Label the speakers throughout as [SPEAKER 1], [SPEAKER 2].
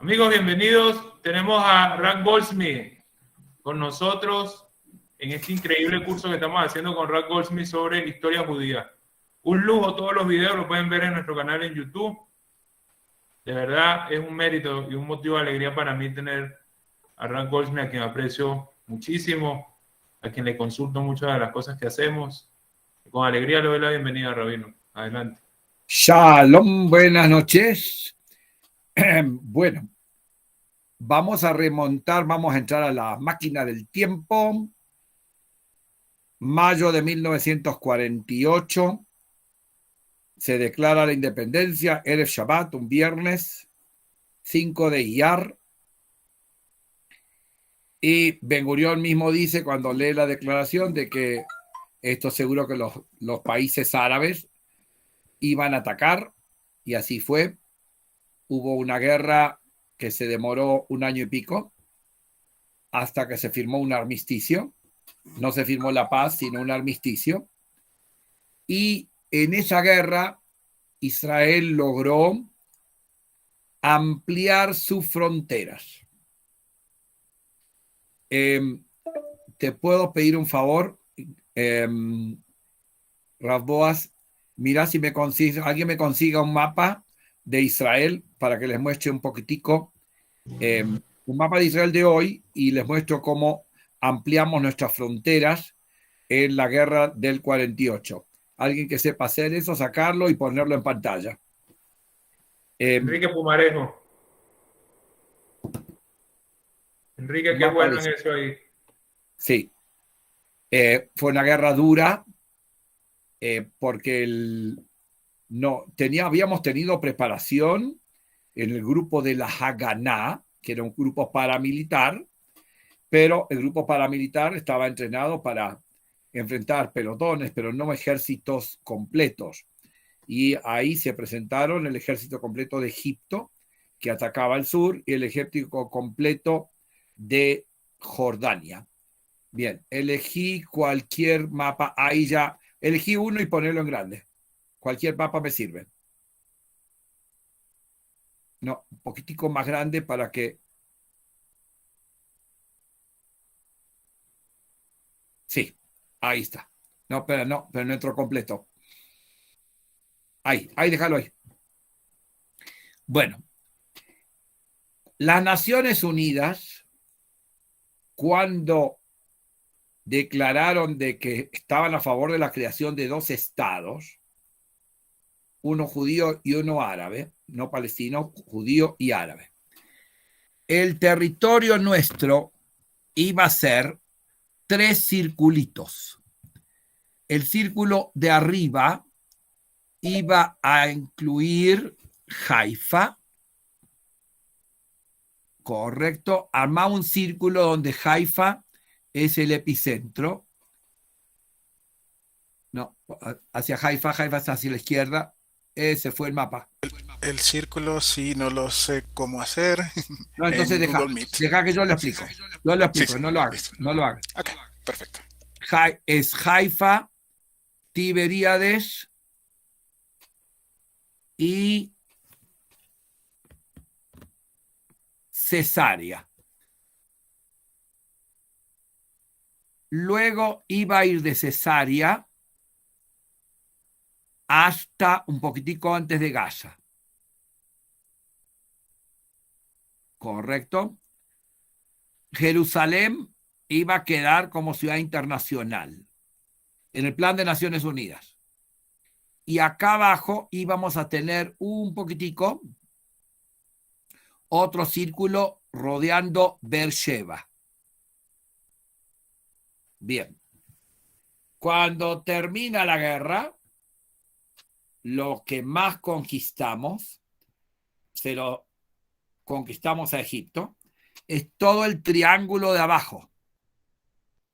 [SPEAKER 1] Amigos, bienvenidos. Tenemos a Ran Goldsmith con nosotros en este increíble curso que estamos haciendo con Ran Goldsmith sobre historia judía. Un lujo, todos los videos los pueden ver en nuestro canal en YouTube. De verdad, es un mérito y un motivo de alegría para mí tener a Ran Goldsmith, a quien aprecio muchísimo, a quien le consulto muchas de las cosas que hacemos. Con alegría le doy la bienvenida, Rabino. Adelante.
[SPEAKER 2] Shalom, buenas noches. Bueno, vamos a remontar, vamos a entrar a la máquina del tiempo. Mayo de 1948 se declara la independencia, Erev Shabbat, un viernes, 5 de Iyar. Y Ben Gurión mismo dice cuando lee la declaración de que esto seguro que los países árabes iban a atacar, y así fue. Hubo una guerra que se demoró 1 año y pico hasta que se firmó un armisticio. No se firmó la paz, sino un armisticio. Y en esa guerra Israel logró ampliar sus fronteras. Te puedo pedir un favor, Rav Boaz, mira si alguien me consiga un mapa de Israel para que les muestre un poquitico un mapa de Israel de hoy y les muestro cómo ampliamos nuestras fronteras en la guerra del 48. Alguien que sepa hacer eso, sacarlo y ponerlo en pantalla.
[SPEAKER 1] Enrique Pumarejo. Enrique, qué bueno en eso ahí.
[SPEAKER 2] Sí. Fue una guerra dura porque habíamos tenido preparación en el grupo de la Haganá, que era un grupo paramilitar, pero el grupo paramilitar estaba entrenado para enfrentar pelotones, pero no ejércitos completos. Y ahí se presentaron el ejército completo de Egipto, que atacaba al sur, y el ejército completo de Jordania. Bien, elegí cualquier mapa, ahí ya, elegí uno y ponerlo en grande. Cualquier mapa me sirve. No, un poquitico más grande para que... Sí, ahí está. No, pero no entró completo. Ahí, déjalo ahí. Bueno, las Naciones Unidas, cuando declararon de que estaban a favor de la creación de 2 estados, uno judío y uno árabe, no palestino, judío y árabe. El territorio nuestro iba a ser 3 circulitos. El círculo de arriba iba a incluir Haifa, correcto, armaba un círculo donde Haifa es el epicentro. No, hacia Haifa es hacia la izquierda. Ese fue el mapa.
[SPEAKER 3] El círculo sí no lo sé cómo hacer.
[SPEAKER 2] No, entonces deja que yo lo explico. Yo lo explico, sí, no lo hagas. No lo hagas.
[SPEAKER 3] Ok, perfecto.
[SPEAKER 2] Es Haifa, Tiberíades y Cesarea. Luego iba a ir de Cesarea hasta un poquitico antes de Gaza. ¿Correcto? Jerusalén iba a quedar como ciudad internacional en el plan de Naciones Unidas. Y acá abajo íbamos a tener un poquitico otro círculo rodeando Beersheba. Bien. Cuando termina la guerra, lo que más conquistamos, se lo conquistamos a Egipto, es todo el triángulo de abajo.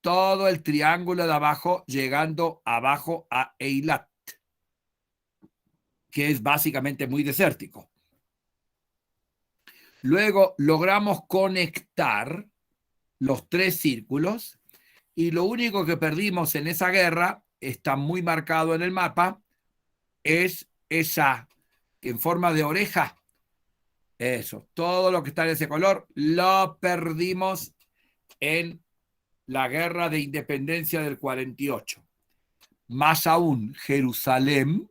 [SPEAKER 2] Todo el triángulo de abajo, llegando abajo a Eilat, que es básicamente muy desértico. Luego logramos conectar los 3 círculos y lo único que perdimos en esa guerra, está muy marcado en el mapa, es esa en forma de oreja, Eso, todo lo que está en ese color lo perdimos en la guerra de independencia del 48. Más aún, Jerusalén,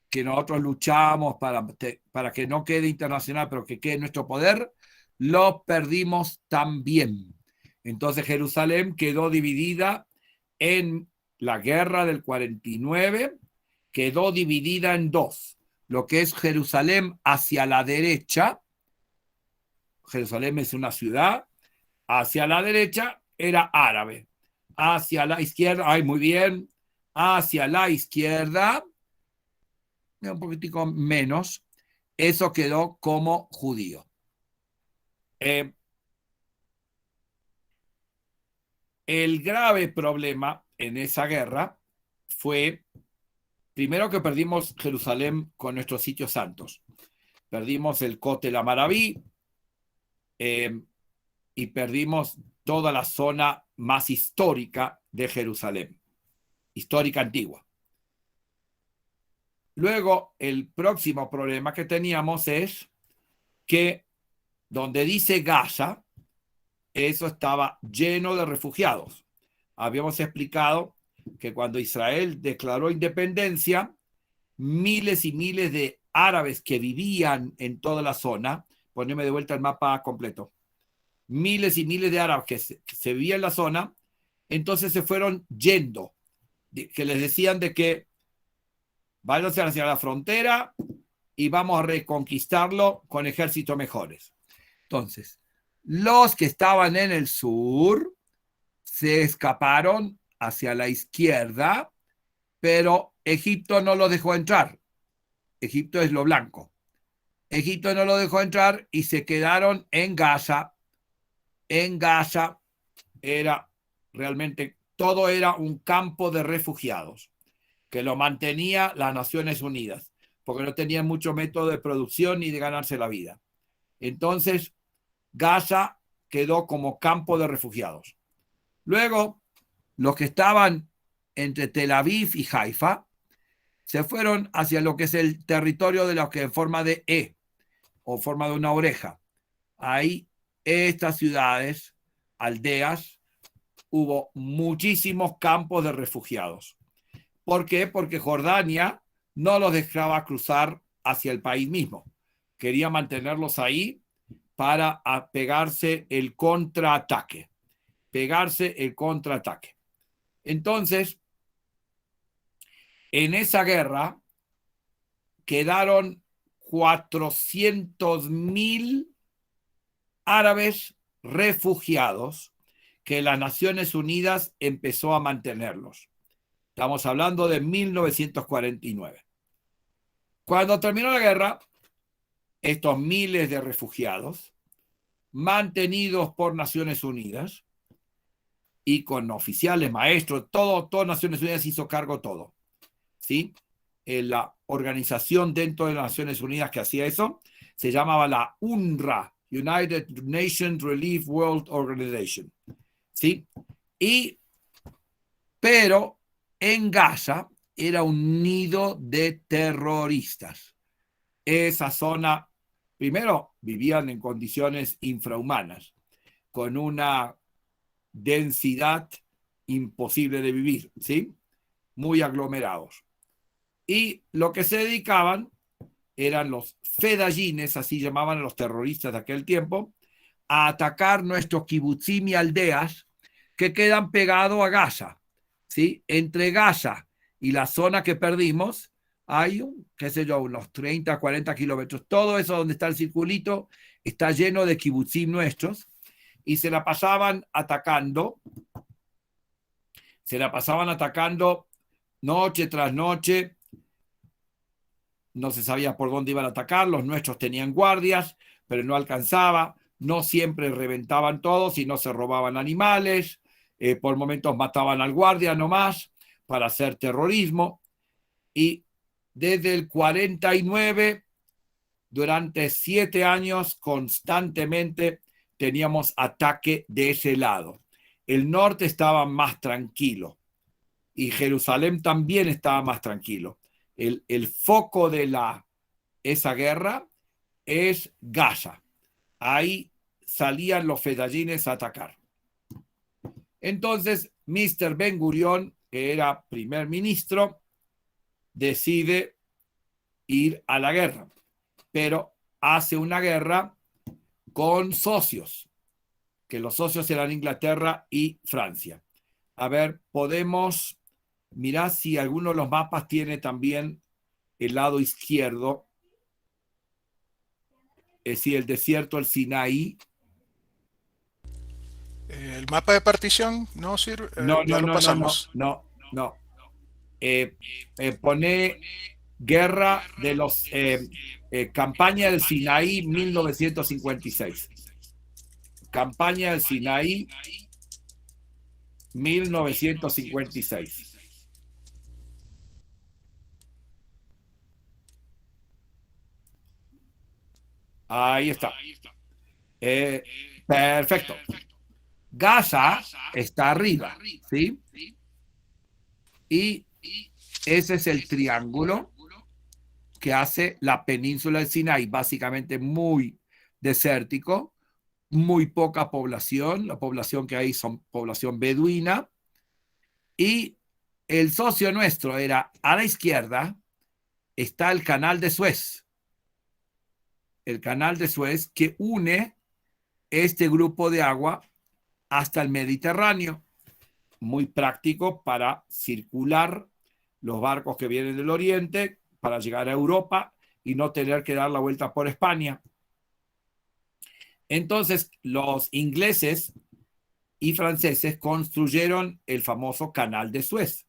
[SPEAKER 2] que nosotros luchamos para que no quede internacional, pero que quede en nuestro poder, lo perdimos también. Entonces Jerusalén quedó dividida en la guerra del 49, quedó dividida en dos. Lo que es Jerusalén hacia la derecha, Jerusalén es una ciudad, hacia la derecha era árabe, hacia la izquierda, ay, muy bien, hacia la izquierda, un poquitico menos, eso quedó como judío. El grave problema en esa guerra fue, primero, que perdimos Jerusalén con nuestros sitios santos. Perdimos el Kotel Amaraví y perdimos toda la zona más histórica de Jerusalén, histórica antigua. Luego, el próximo problema que teníamos es que donde dice Gaza, eso estaba lleno de refugiados. Habíamos explicado que cuando Israel declaró independencia, miles y miles de árabes que vivían en toda la zona, poneme de vuelta el mapa completo, miles y miles de árabes que se vivían en la zona, entonces se fueron yendo, que les decían de que váyanse hacia la frontera y vamos a reconquistarlo con ejércitos mejores. Entonces, los que estaban en el sur se escaparon hacia la izquierda, pero Egipto no los dejó entrar. Egipto es lo blanco. Egipto no lo dejó entrar y se quedaron en Gaza. En Gaza era realmente, todo era un campo de refugiados que lo mantenía las Naciones Unidas, porque no tenían mucho método de producción ni de ganarse la vida. Entonces, Gaza quedó como campo de refugiados. Luego, los que estaban entre Tel Aviv y Haifa se fueron hacia lo que es el territorio de los que en forma de E o forma de una oreja. Ahí, estas ciudades, aldeas, hubo muchísimos campos de refugiados. ¿Por qué? Porque Jordania no los dejaba cruzar hacia el país mismo. Quería mantenerlos ahí para pegarse el contraataque. Entonces, en esa guerra quedaron 400.000 árabes refugiados que las Naciones Unidas empezó a mantenerlos. Estamos hablando de 1949. Cuando terminó la guerra, estos miles de refugiados, mantenidos por Naciones Unidas y con oficiales, maestros, todo Naciones Unidas hizo cargo todo, ¿sí? La organización dentro de las Naciones Unidas que hacía eso se llamaba la UNRWA, United Nations Relief World Organization, ¿sí? Pero en Gaza era un nido de terroristas. Esa zona, primero, vivían en condiciones infrahumanas, con una densidad imposible de vivir, ¿sí? Muy aglomerados. Y lo que se dedicaban eran los fedayines, así llamaban a los terroristas de aquel tiempo, a atacar nuestros kibutzim y aldeas que quedan pegados a Gaza, ¿sí? Entre Gaza y la zona que perdimos hay, qué sé yo, unos 30, 40 kilómetros. Todo eso donde está el circulito está lleno de kibutzim nuestros y se la pasaban atacando noche tras noche. No se sabía por dónde iban a atacar, los nuestros tenían guardias, pero no alcanzaba, no siempre reventaban todos y no se robaban animales, por momentos mataban al guardia nomás para hacer terrorismo. Y desde el 49, durante 7 años, constantemente teníamos ataque de ese lado. El norte estaba más tranquilo y Jerusalén también estaba más tranquilo. El foco de esa guerra es Gaza. Ahí salían los fedayines a atacar. Entonces, Mr. Ben Gurión, que era primer ministro, decide ir a la guerra, pero hace una guerra con socios, que los socios eran Inglaterra y Francia. A ver, podemos mirar si alguno de los mapas tiene también el lado izquierdo, es decir, el desierto, el Sinaí.
[SPEAKER 3] El mapa de partición no sirve,
[SPEAKER 2] No,
[SPEAKER 3] ya
[SPEAKER 2] no,
[SPEAKER 3] lo
[SPEAKER 2] no, no, no,
[SPEAKER 3] pasamos.
[SPEAKER 2] no, no. Pone guerra de los campaña del Sinaí 1956. Campaña del Sinaí 1956. Ahí está. Perfecto. Gaza está arriba, ¿sí? Y ese es el triángulo que hace la península del Sinaí, básicamente muy desértico, muy poca población, la población que hay son población beduina, y el socio nuestro era a la izquierda, está el canal de Suez, que une este grupo de agua hasta el Mediterráneo, muy práctico para circular los barcos que vienen del oriente para llegar a Europa y no tener que dar la vuelta por España. Entonces, los ingleses y franceses construyeron el famoso canal de Suez.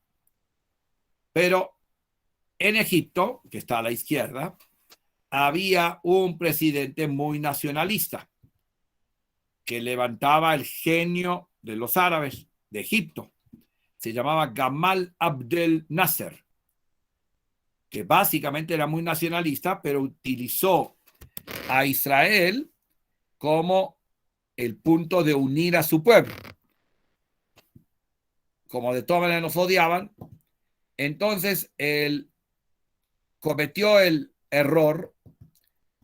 [SPEAKER 2] Pero en Egipto, que está a la izquierda, había un presidente muy nacionalista que levantaba el genio de los árabes de Egipto. Se llamaba Gamal Abdel Nasser, que básicamente era muy nacionalista, pero utilizó a Israel como el punto de unir a su pueblo. Como de todas maneras nos odiaban, entonces él cometió el error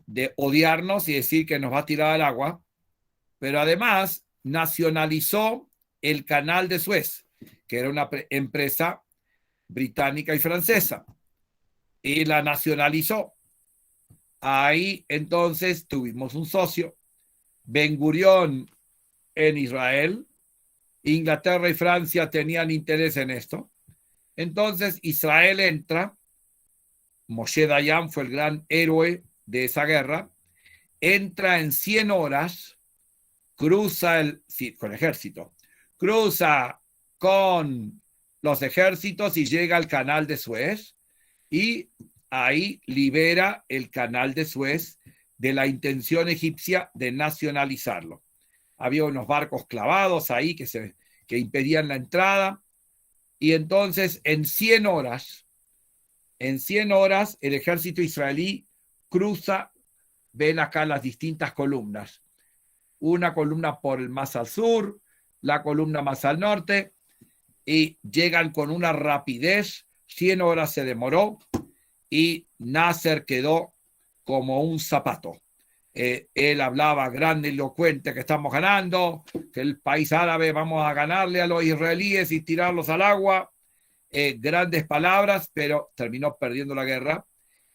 [SPEAKER 2] de odiarnos y decir que nos va a tirar al agua, pero además nacionalizó el canal de Suez, que era una empresa británica y francesa, y la nacionalizó. Ahí entonces tuvimos un socio, Ben Gurión en Israel, Inglaterra y Francia tenían interés en esto. Entonces Israel entra, Moshe Dayan fue el gran héroe de esa guerra, entra en 100 horas, cruza con ejército, cruza con los ejércitos y llega al canal de Suez y ahí libera el canal de Suez de la intención egipcia de nacionalizarlo. Había unos barcos clavados ahí que impedían la entrada y entonces en 100 horas el ejército israelí cruza, ven acá las distintas columnas, una columna más al sur, la columna más al norte, y llegan con una rapidez, 100 horas se demoró, y Nasser quedó como un zapato. Él hablaba grande, elocuente, que estamos ganando, que el país árabe vamos a ganarle a los israelíes y tirarlos al agua. Grandes palabras, pero terminó perdiendo la guerra,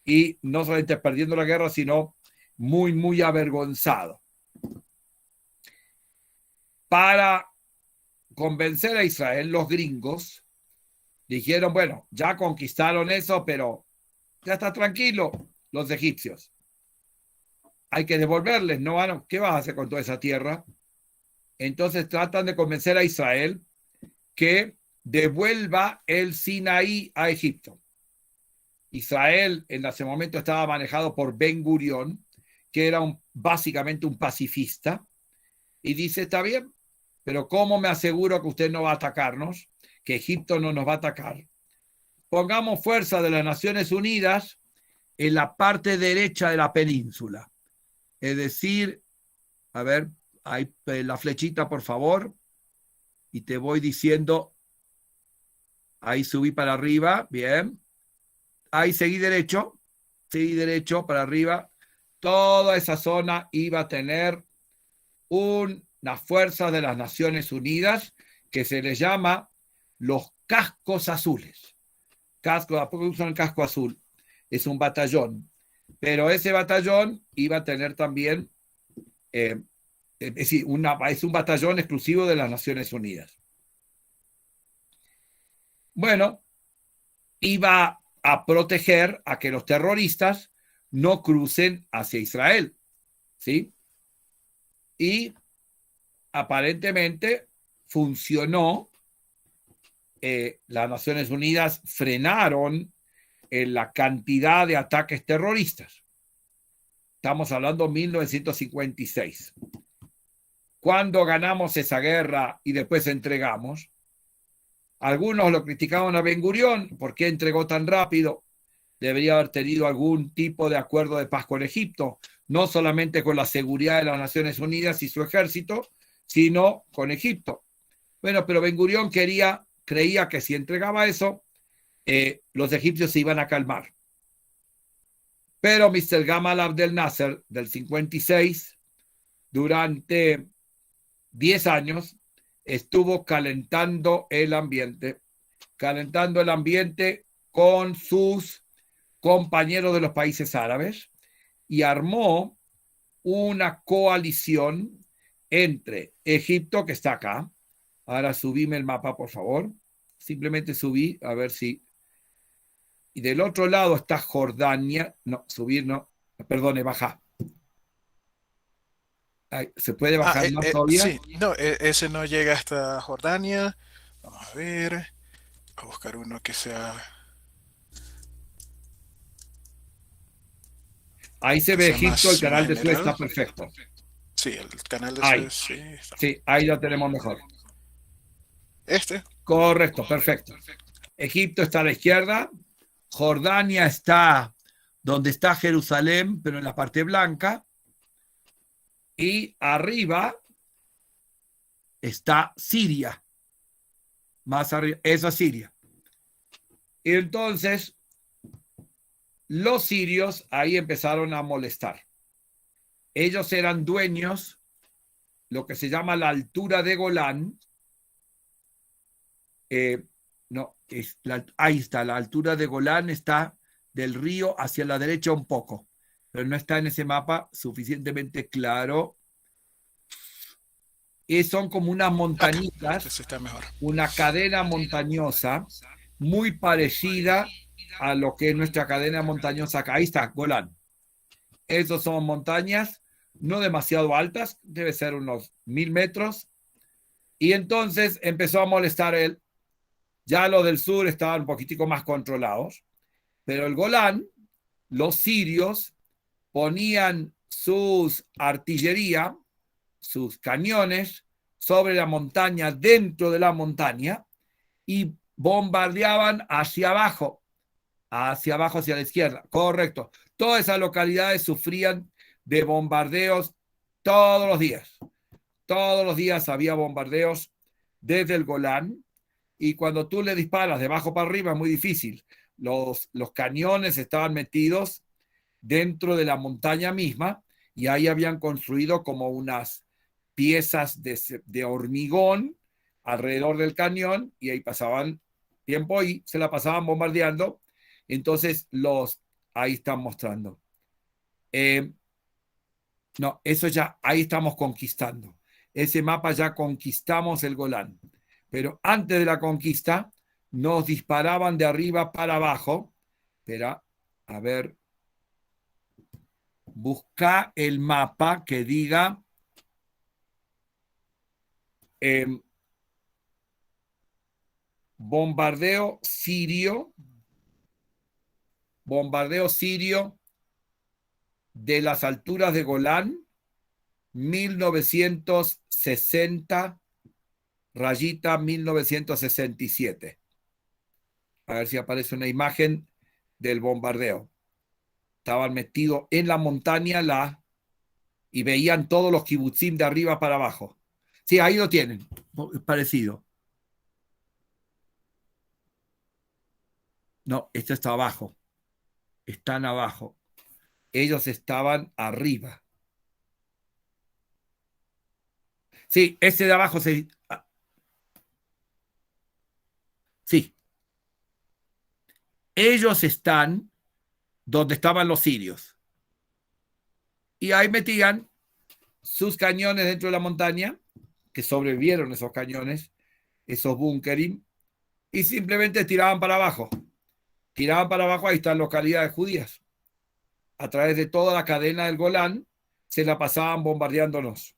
[SPEAKER 2] y no solamente perdiendo la guerra, sino muy, muy avergonzado. Para convencer a Israel, los gringos dijeron, bueno, ya conquistaron eso, pero ya está tranquilo, los egipcios. Hay que devolverles, ¿no? ¿Qué vas a hacer con toda esa tierra? Entonces tratan de convencer a Israel que devuelva el Sinaí a Egipto. Israel en ese momento estaba manejado por Ben Gurión, que era básicamente un pacifista, y dice, está bien, pero ¿cómo me aseguro que usted no va a atacarnos? Que Egipto no nos va a atacar. Pongamos fuerza de las Naciones Unidas en la parte derecha de la península. Es decir, a ver, ahí la flechita, por favor, y te voy diciendo, ahí subí para arriba, bien. Ahí seguí derecho para arriba, toda esa zona iba a tener una fuerza de las Naciones Unidas que se les llama los cascos azules. Casco, ¿a poco usan el casco azul? Es un batallón. Pero ese batallón iba a tener también, es decir, es un batallón exclusivo de las Naciones Unidas. Bueno, iba a proteger a que los terroristas no crucen hacia Israel, ¿sí? Y aparentemente funcionó. Las Naciones Unidas frenaron la cantidad de ataques terroristas. Estamos hablando de 1956. Cuando ganamos esa guerra y después entregamos, algunos lo criticaban a Ben Gurión. ¿Por qué entregó tan rápido? Debería haber tenido algún tipo de acuerdo de paz con Egipto, no solamente con la seguridad de las Naciones Unidas y su ejército, sino con Egipto. Bueno, pero Ben Gurión creía que si entregaba eso, los egipcios se iban a calmar. Pero Mr. Gamal Abdel Nasser, del 56, durante 10 años, estuvo calentando el ambiente con sus compañeros de los países árabes y armó una coalición entre Egipto, que está acá. Ahora subíme el mapa, por favor. Simplemente subí, a ver si... Y del otro lado está Jordania. No, subir no. Perdone, baja. Ay, ¿se puede bajar más todavía?
[SPEAKER 3] Sí, no, ese no llega hasta Jordania. Vamos a ver. A buscar uno que sea,
[SPEAKER 2] Ahí se
[SPEAKER 3] que
[SPEAKER 2] ve
[SPEAKER 3] sea
[SPEAKER 2] Egipto, el
[SPEAKER 3] más
[SPEAKER 2] canal de Suez
[SPEAKER 3] general.
[SPEAKER 2] está perfecto.
[SPEAKER 3] Sí, el canal de
[SPEAKER 2] Ahí,
[SPEAKER 3] Suez, sí, está.
[SPEAKER 2] sí, ahí lo tenemos mejor. Correcto, perfecto. Egipto está a la izquierda, Jordania está donde está Jerusalén, pero en la parte blanca, y arriba está Siria, más arriba, esa es Siria. Y entonces los sirios ahí empezaron a molestar. Ellos eran dueños, lo que se llama la altura de Golán. No, ahí está, la altura de Golán está del río hacia la derecha un poco, pero no está en ese mapa suficientemente claro. Y son como unas montañitas,
[SPEAKER 3] Este está mejor.
[SPEAKER 2] una cadena montañosa muy parecida a lo que es nuestra cadena montañosa acá. Ahí está, Golán. Esas son montañas no demasiado altas, debe ser unos 1000 metros. Y entonces empezó a molestar él. Ya los del sur estaban un poquitico más controlados, pero el Golán, los sirios ponían sus artillería, sus cañones sobre la montaña, dentro de la montaña, y bombardeaban hacia abajo, hacia la izquierda. Correcto. Todas esas localidades sufrían de bombardeos todos los días. Todos los días había bombardeos desde el Golán, y cuando tú le disparas de abajo para arriba es muy difícil. Los cañones estaban metidos dentro de la montaña misma, y ahí habían construido como unas piezas de hormigón alrededor del cañón, y ahí pasaban tiempo y se la pasaban bombardeando. Entonces ahí están mostrando. No, eso ya, ahí estamos conquistando. Ese mapa ya conquistamos el Golán. Pero antes de la conquista nos disparaban de arriba para abajo. Espera, a ver. Busca el mapa que diga bombardeo sirio de las alturas de Golán, 1960, rayita 1967. A ver si aparece una imagen del bombardeo. Estaban metidos en la montaña y veían todos los kibutzim de arriba para abajo. Sí, ahí lo tienen, parecido. No, esto está abajo. Están abajo. ellos estaban arriba. Sí, ese de abajo se... Sí, ellos están donde estaban los sirios. Y ahí metían sus cañones dentro de la montaña, que sobrevivieron esos cañones, esos búnkeres, y simplemente tiraban para abajo. Tiraban para abajo, ahí están localidades judías. A través de toda la cadena del Golán, se la pasaban bombardeándonos.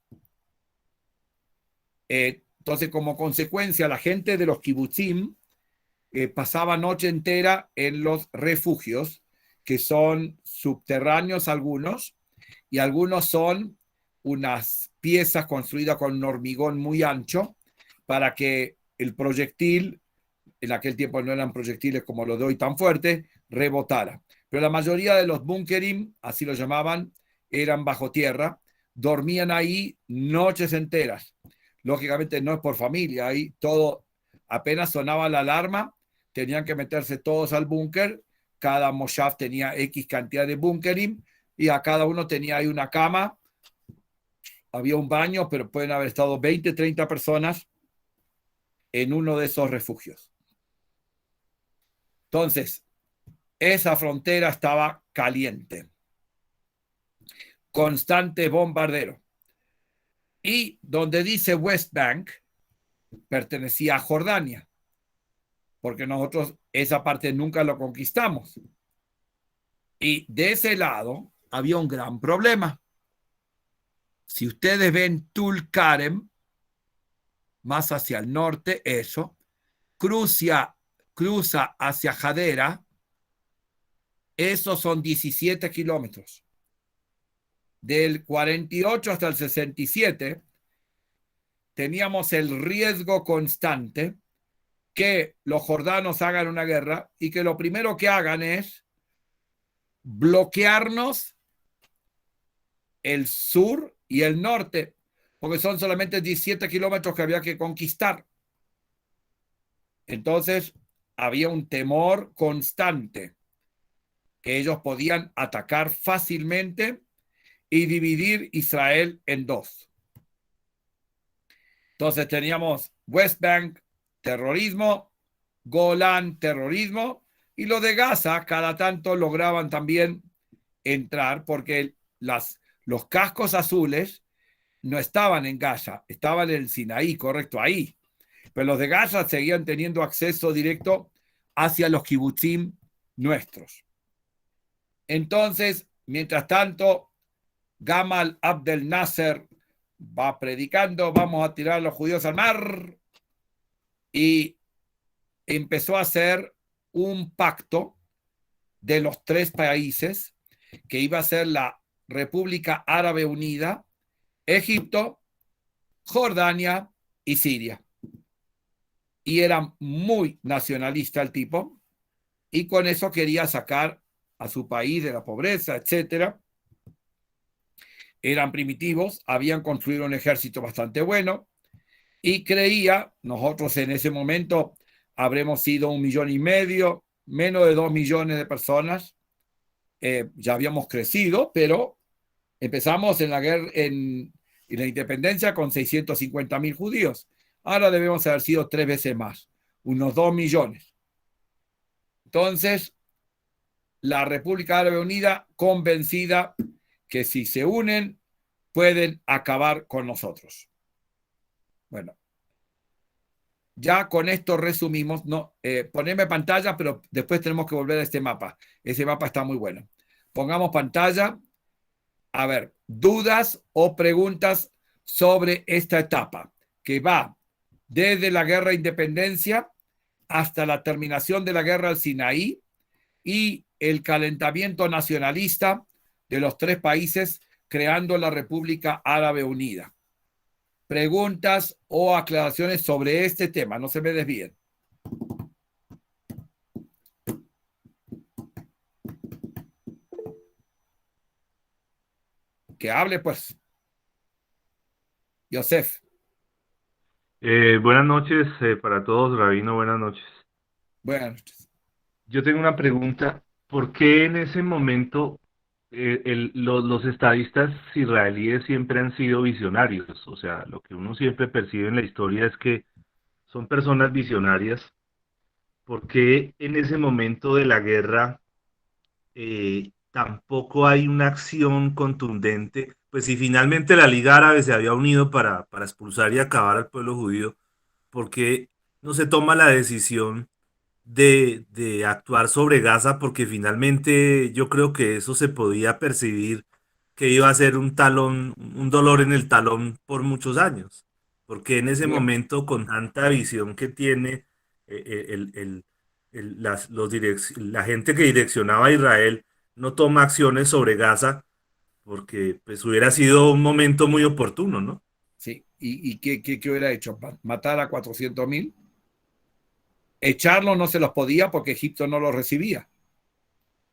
[SPEAKER 2] Entonces, como consecuencia, la gente de los kibutzim pasaba noche entera en los refugios, que son subterráneos algunos, y algunos son unas piezas construidas con un hormigón muy ancho para que el proyectil, en aquel tiempo no eran proyectiles como los de hoy tan fuertes, rebotara. Pero la mayoría de los búnkerim, así lo llamaban, eran bajo tierra, dormían ahí noches enteras. Lógicamente no es por familia, ahí todo, apenas sonaba la alarma, tenían que meterse todos al búnker, cada moshav tenía X cantidad de búnkerim, y a cada uno tenía ahí una cama, había un baño, pero pueden haber estado 20, 30 personas en uno de esos refugios. Entonces, esa frontera estaba caliente, constante bombardero. Y donde dice West Bank, pertenecía a Jordania, porque nosotros esa parte nunca lo conquistamos. Y de ese lado había un gran problema. Si ustedes ven Tulkarem, más hacia el norte, eso, cruza hacia Hadera, esos son 17 kilómetros. Del 48 hasta el 67, teníamos el riesgo constante que los jordanos hagan una guerra y que lo primero que hagan es bloquearnos el sur y el norte, porque son solamente 17 kilómetros que había que conquistar. Entonces, había un temor constante que ellos podían atacar fácilmente y dividir Israel en dos. Entonces teníamos West Bank, terrorismo, Golán, terrorismo, y los de Gaza cada tanto lograban también entrar porque los cascos azules no estaban en Gaza, estaban en el Sinaí, correcto, ahí. Pero los de Gaza seguían teniendo acceso directo hacia los kibutzim nuestros. Entonces, mientras tanto, Gamal Abdel Nasser va predicando, vamos a tirar a los judíos al mar, y empezó a hacer un pacto de los tres países que iba a ser la República Árabe Unida, Egipto, Jordania y Siria. Y era muy nacionalista el tipo, y con eso quería sacar a su país de la pobreza, etcétera. Eran primitivos, habían construido un ejército bastante bueno, y creía, nosotros en ese momento habremos sido 1,5 millones, menos de 2 millones de personas, ya habíamos crecido, pero empezamos en la guerra, en la independencia con 650,000 judíos. Ahora debemos haber sido 3 veces más, unos 2 millones. Entonces, la República Árabe Unida convencida que si se unen pueden acabar con nosotros. Bueno, ya con esto resumimos. No, poneme pantalla, pero después tenemos que volver a este mapa. Ese mapa está muy bueno. Pongamos pantalla. A ver, dudas o preguntas sobre esta etapa que va desde la guerra de independencia hasta la terminación de la guerra al Sinaí y el calentamiento nacionalista de los tres países creando la República Árabe Unida. Preguntas o aclaraciones sobre este tema, no se me desvíen. Que hable pues. Yosef.
[SPEAKER 4] Buenas noches para todos, Rabino, buenas noches.
[SPEAKER 2] Buenas noches.
[SPEAKER 4] Yo tengo una pregunta. ¿Por qué en ese momento los estadistas israelíes siempre han sido visionarios, o sea, lo que uno siempre percibe en la historia es que son personas visionarias, porque en ese momento de la guerra tampoco hay una acción contundente, pues si finalmente la Liga Árabe se había unido para expulsar y acabar al pueblo judío, ¿por qué no se toma la decisión de actuar sobre Gaza? Porque finalmente yo creo que eso se podía percibir que iba a ser un talón, un dolor en el talón por muchos años. Porque en ese
[SPEAKER 2] Bien.
[SPEAKER 4] momento, con tanta visión que tiene la gente que direccionaba a Israel, no toma acciones sobre Gaza, porque pues hubiera sido un momento muy oportuno, ¿no?
[SPEAKER 2] Sí. ¿Y qué hubiera hecho? ¿Matar a 400.000? Echarlo no se los podía porque Egipto no los recibía.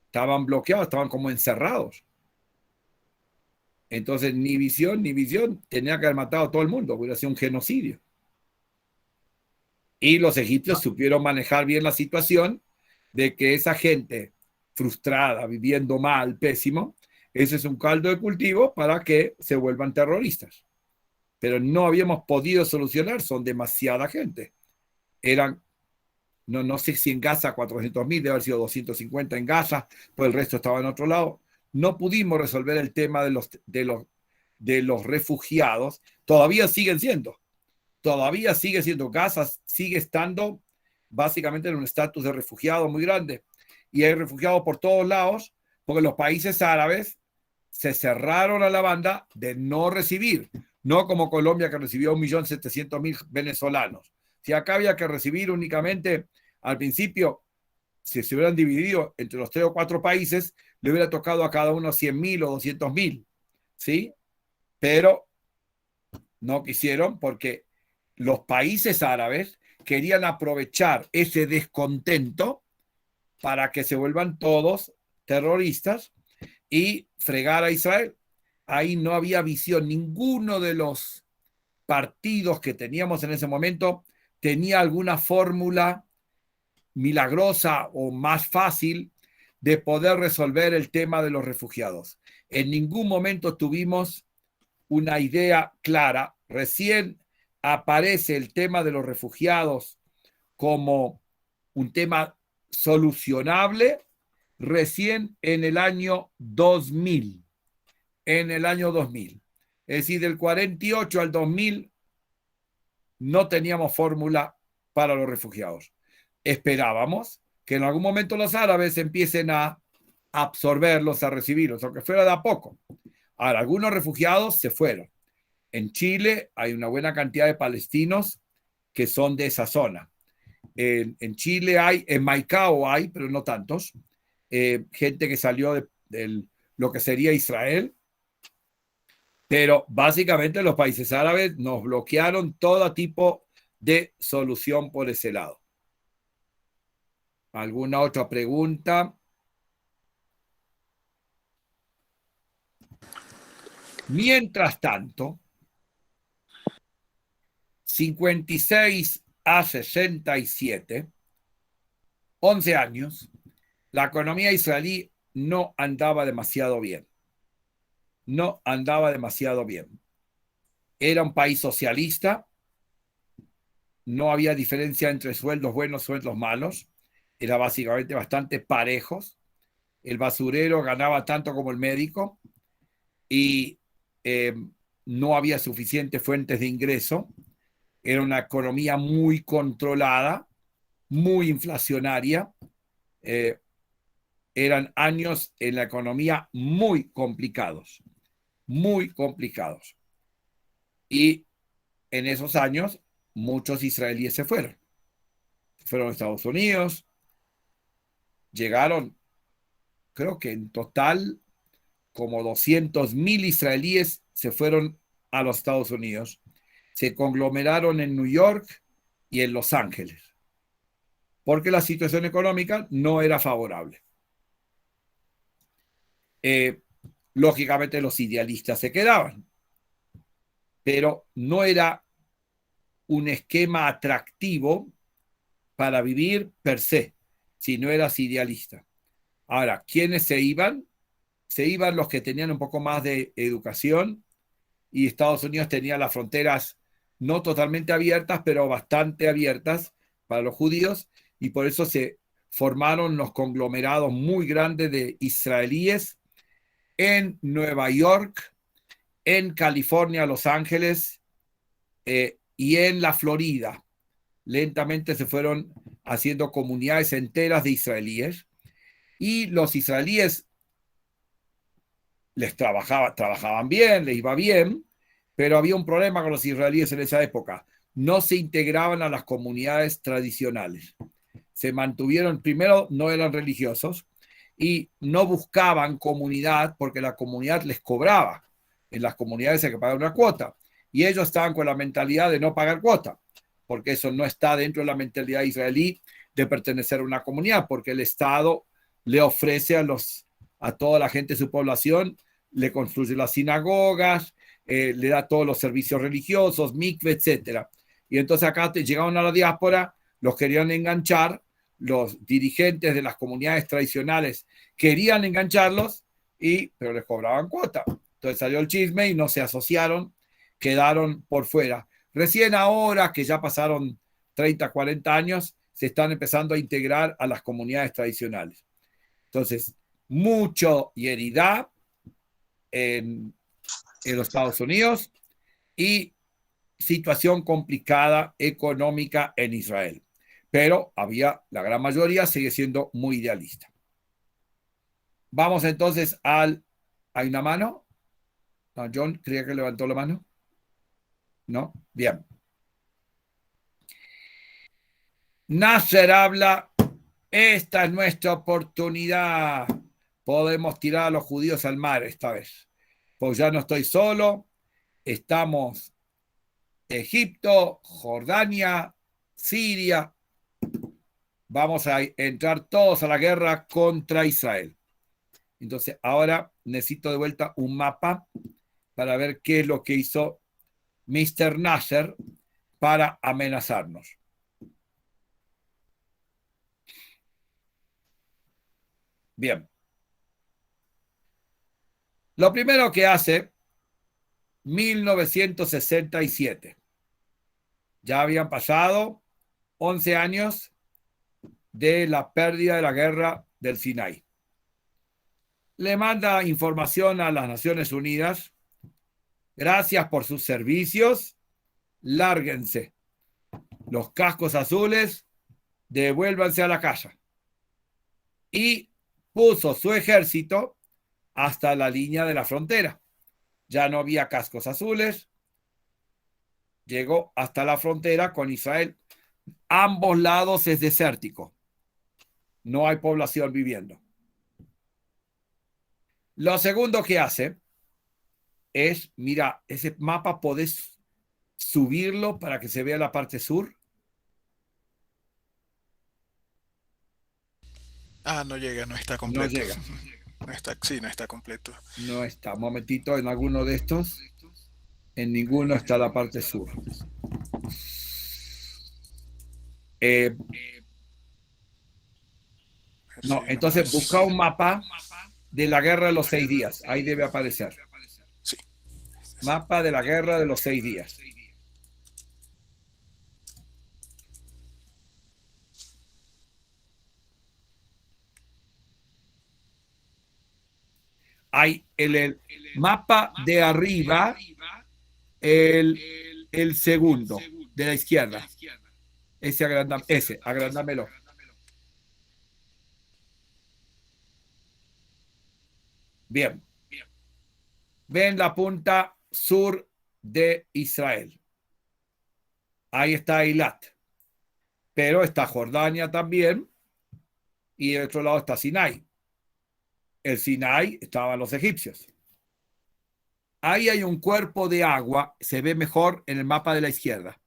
[SPEAKER 2] Estaban bloqueados, estaban como encerrados. Entonces, ni visión, tenía que haber matado a todo el mundo, hubiera sido un genocidio. Y los egipcios supieron manejar bien la situación de que esa gente frustrada, viviendo mal, pésimo, ese es un caldo de cultivo para que se vuelvan terroristas. Pero no habíamos podido solucionar, son demasiada gente. Eran, no sé si en Gaza 400.000, debe haber sido 250 en Gaza, pues el resto estaba en otro lado. No pudimos resolver el tema de los refugiados, todavía siguen siendo. Gaza sigue estando básicamente en un estatus de refugiado muy grande. Y hay refugiados por todos lados, porque los países árabes se cerraron a la banda de no recibir, no como Colombia, que recibió 1.700.000 venezolanos. Si acá había que recibir únicamente, al principio, si se hubieran dividido entre los 3 o 4 países, le hubiera tocado a cada uno 100.000 o 200.000, ¿sí? Pero no quisieron porque los países árabes querían aprovechar ese descontento para que se vuelvan todos terroristas y fregar a Israel. Ahí no había visión. Ninguno de los partidos que teníamos en ese momento tenía alguna fórmula milagrosa o más fácil de poder resolver el tema de los refugiados. En ningún momento tuvimos una idea clara. Recién aparece el tema de los refugiados como un tema solucionable recién en el año 2000. En el año 2000. Es decir, del 48 al 2000 no teníamos fórmula para los refugiados. Esperábamos que en algún momento los árabes empiecen a absorberlos, a recibirlos, aunque fuera de a poco. Ahora, algunos refugiados se fueron. En Chile hay una buena cantidad de palestinos que son de esa zona. En Chile hay, en Maicao hay, pero no tantos, gente que salió de lo que sería Israel, pero básicamente los países árabes nos bloquearon todo tipo de solución por ese lado. ¿Alguna otra pregunta? Mientras tanto, 56 a 67, 11 años, la economía israelí no andaba demasiado bien. No andaba demasiado bien. Era un país socialista, no había diferencia entre sueldos buenos y sueldos malos, era básicamente bastante parejos. El basurero ganaba tanto como el médico y no había suficientes fuentes de ingreso. Era una economía muy controlada, muy inflacionaria. Eran años en la economía muy complicados. Y en esos años muchos israelíes se fueron. Fueron a Estados Unidos, llegaron, creo que en total, como 200.000 israelíes se fueron a los Estados Unidos. Se conglomeraron en New York y en Los Ángeles, porque la situación económica no era favorable. Lógicamente los idealistas se quedaban, pero no era un esquema atractivo para vivir per se, si no eras idealista. Ahora, ¿quiénes se iban? se iban los que tenían un poco más de educación y Estados Unidos tenía las fronteras no totalmente abiertas, pero bastante abiertas para los judíos, y por eso se formaron los conglomerados muy grandes de israelíes en Nueva York, en California, Los Ángeles y en la Florida. Lentamente se fueron haciendo comunidades enteras de israelíes, y los israelíes trabajaban bien, les iba bien, pero había un problema con los israelíes en esa época. No se integraban a las comunidades tradicionales. Se mantuvieron, primero, no eran religiosos y no buscaban comunidad porque la comunidad les cobraba. En las comunidades hay que pagar una cuota y ellos estaban con la mentalidad de no pagar cuota, porque eso no está dentro de la mentalidad israelí de pertenecer a una comunidad, porque el Estado le ofrece a toda la gente de su población, le construye las sinagogas, le da todos los servicios religiosos, mikve, etc. Y entonces acá llegaron a la diáspora, los querían enganchar, los dirigentes de las comunidades tradicionales querían engancharlos, pero les cobraban cuota. Entonces salió el chisme y no se asociaron, quedaron por fuera. Recién ahora, que ya pasaron 30, 40 años, se están empezando a integrar a las comunidades tradicionales. Entonces, mucho Yeridá en los Estados Unidos y situación complicada económica en Israel. Pero la gran mayoría sigue siendo muy idealista. Vamos entonces ¿hay una mano? No, John creía que levantó la mano. ¿No? Bien. Nasser habla, esta es nuestra oportunidad. Podemos tirar a los judíos al mar esta vez. Pues ya no estoy solo. Estamos Egipto, Jordania, Siria. Vamos a entrar todos a la guerra contra Israel. Entonces, ahora necesito de vuelta un mapa para ver qué es lo que hizo Mr. Nasser para amenazarnos. Bien. Lo primero que hace, 1967. Ya habían pasado 11 años de la pérdida de la guerra del Sinaí. Le manda información a las Naciones Unidas. Gracias por sus servicios. Lárguense. Los cascos azules, devuélvanse a la casa. Y puso su ejército hasta la línea de la frontera. Ya no había cascos azules. Llegó hasta la frontera con Israel. Ambos lados es desértico. No hay población viviendo. Lo segundo que hace es, mira, ese mapa podés subirlo para que se vea la parte sur.
[SPEAKER 3] No llega, no está completo.
[SPEAKER 2] No llega.
[SPEAKER 3] No está, sí, no está completo.
[SPEAKER 2] No está. Un momentito, en alguno de estos. En ninguno está la parte sur. No, entonces busca un mapa de la guerra de los 6 días. Ahí debe aparecer.
[SPEAKER 3] Sí.
[SPEAKER 2] Mapa de la guerra de los 6 días. Hay el mapa de arriba, el segundo, de la izquierda. Ese, agrandámelo. Bien. Ven la punta sur de Israel. Ahí está Eilat. Pero está Jordania también. Y del otro lado está Sinai. El Sinai estaban los egipcios. Ahí hay un cuerpo de agua. Se ve mejor en el mapa de la izquierda.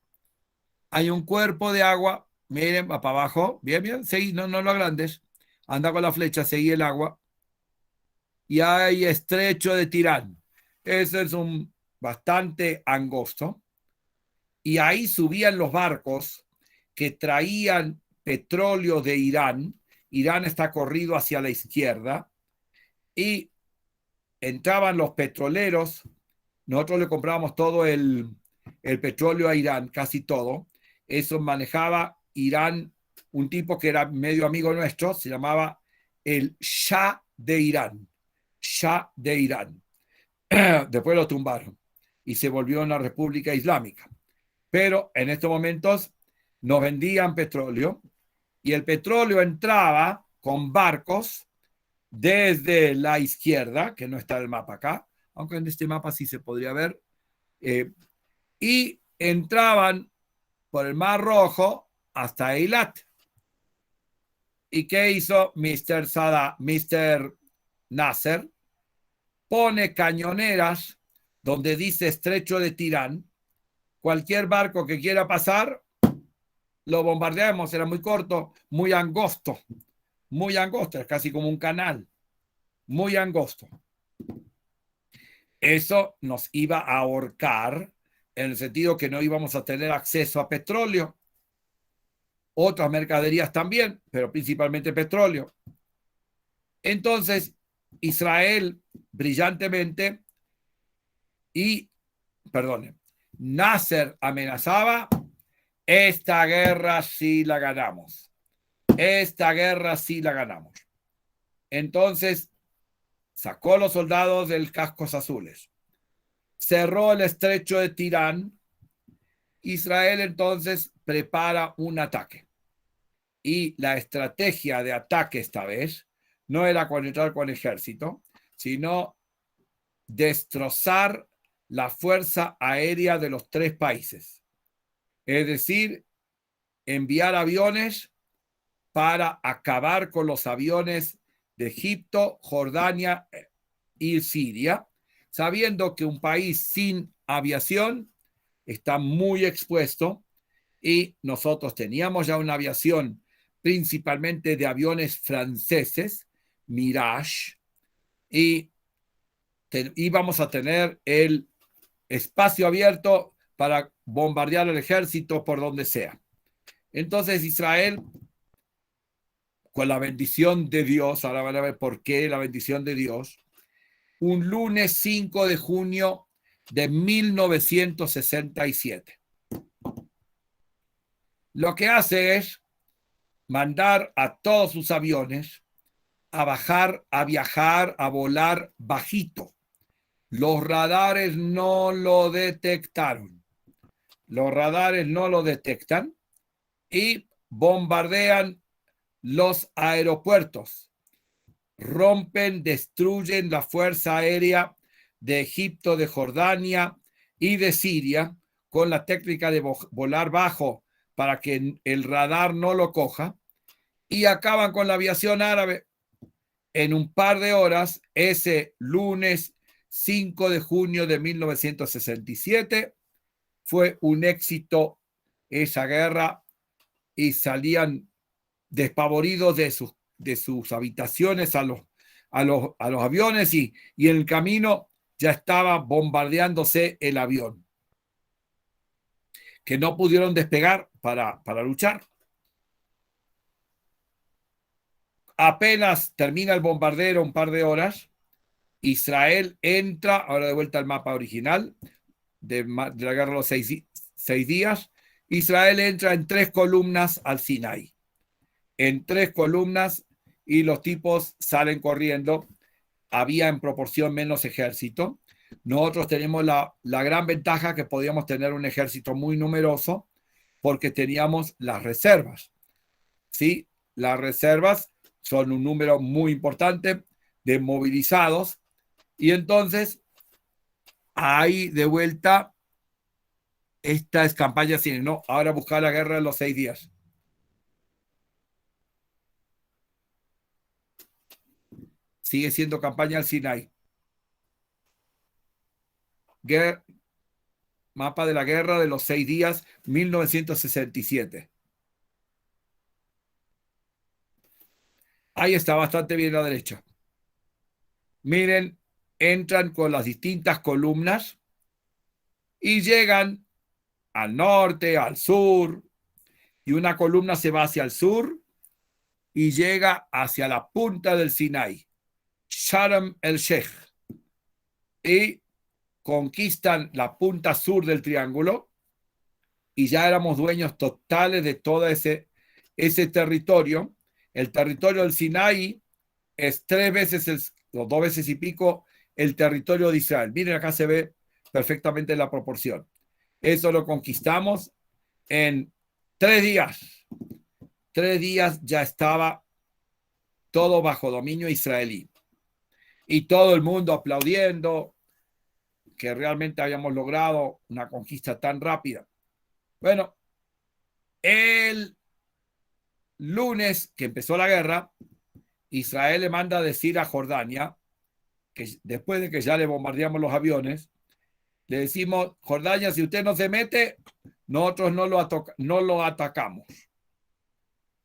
[SPEAKER 2] Hay un cuerpo de agua. Miren, va para abajo. Bien, bien. Seguí, no lo agrandes. Anda con la flecha, seguí el agua. Y hay estrecho de Tirán. Ese es un bastante angosto. Y ahí subían los barcos que traían petróleo de Irán. Irán está corrido hacia la izquierda. Y entraban los petroleros. Nosotros le comprábamos todo el petróleo a Irán, casi todo. Eso manejaba Irán, un tipo que era medio amigo nuestro, se llamaba el Shah de Irán. Shah de Irán. Después lo tumbaron y se volvió una república islámica. Pero en estos momentos nos vendían petróleo y el petróleo entraba con barcos desde la izquierda, que no está el mapa acá, aunque en este mapa sí se podría ver, y entraban por el Mar Rojo hasta Eilat. ¿Y qué hizo Mr. Nasser? Pone cañoneras donde dice Estrecho de Tirán. Cualquier barco que quiera pasar, lo bombardeamos. Era muy corto, muy angosto, es casi como un canal, muy angosto. Eso nos iba a ahorcar en el sentido que no íbamos a tener acceso a petróleo. Otras mercaderías también, pero principalmente petróleo. Entonces, Israel brillantemente Nasser amenazaba, esta guerra sí la ganamos. Esta guerra sí la ganamos. Entonces, sacó los soldados del cascos azules. Cerró el estrecho de Tirán. Israel entonces prepara un ataque. Y la estrategia de ataque esta vez no era entrar con ejército, sino destrozar la fuerza aérea de los tres países. Es decir, enviar aviones para acabar con los aviones de Egipto, Jordania y Siria, sabiendo que un país sin aviación está muy expuesto y nosotros teníamos ya una aviación principalmente de aviones franceses, Mirage, y íbamos a tener el espacio abierto para bombardear al ejército por donde sea. Entonces Israel, con la bendición de Dios, ahora van a ver por qué la bendición de Dios, un lunes 5 de junio de 1967. Lo que hace es mandar a todos sus aviones a viajar, a volar bajito. Los radares no lo detectaron. Los radares no lo detectan y bombardean los aeropuertos. Rompen, destruyen la fuerza aérea de Egipto, de Jordania y de Siria con la técnica de volar bajo para que el radar no lo coja y acaban con la aviación árabe. En un par de horas, ese lunes 5 de junio de 1967, fue un éxito esa guerra y salían despavoridos de sus habitaciones a los aviones y en el camino ya estaba bombardeándose el avión, que no pudieron despegar para luchar. Apenas termina el bombardero, un par de horas, Israel entra, ahora de vuelta al mapa original de la guerra de los 6 días, Israel entra en 3 columnas al Sinai, en 3 columnas, y los tipos salen corriendo. Había en proporción menos ejército. Nosotros tenemos la gran ventaja que podíamos tener un ejército muy numeroso porque teníamos las reservas. ¿Sí? Las reservas son un número muy importante de movilizados y entonces ahí de vuelta esta es campaña sin no, ahora buscar la guerra de los 6 días. Sigue siendo campaña al Sinai. Mapa de la guerra de los 6 días, 1967. Ahí está bastante bien a la derecha. Miren, entran con las distintas columnas y llegan al norte, al sur, y una columna se va hacia el sur y llega hacia la punta del Sinai, Sharm el Sheikh. y conquistan la punta sur del triángulo y ya éramos dueños totales de todo ese territorio. El territorio del Sinaí es 3 veces, o 2 veces y pico, el territorio de Israel. Miren, acá se ve perfectamente la proporción. Eso lo conquistamos en 3 días. 3 días ya estaba todo bajo dominio israelí. Y todo el mundo aplaudiendo que realmente habíamos logrado una conquista tan rápida. Bueno, el lunes que empezó la guerra, Israel le manda a decir a Jordania, que después de que ya le bombardeamos los aviones, le decimos: Jordania, si usted no se mete, nosotros no lo atacamos.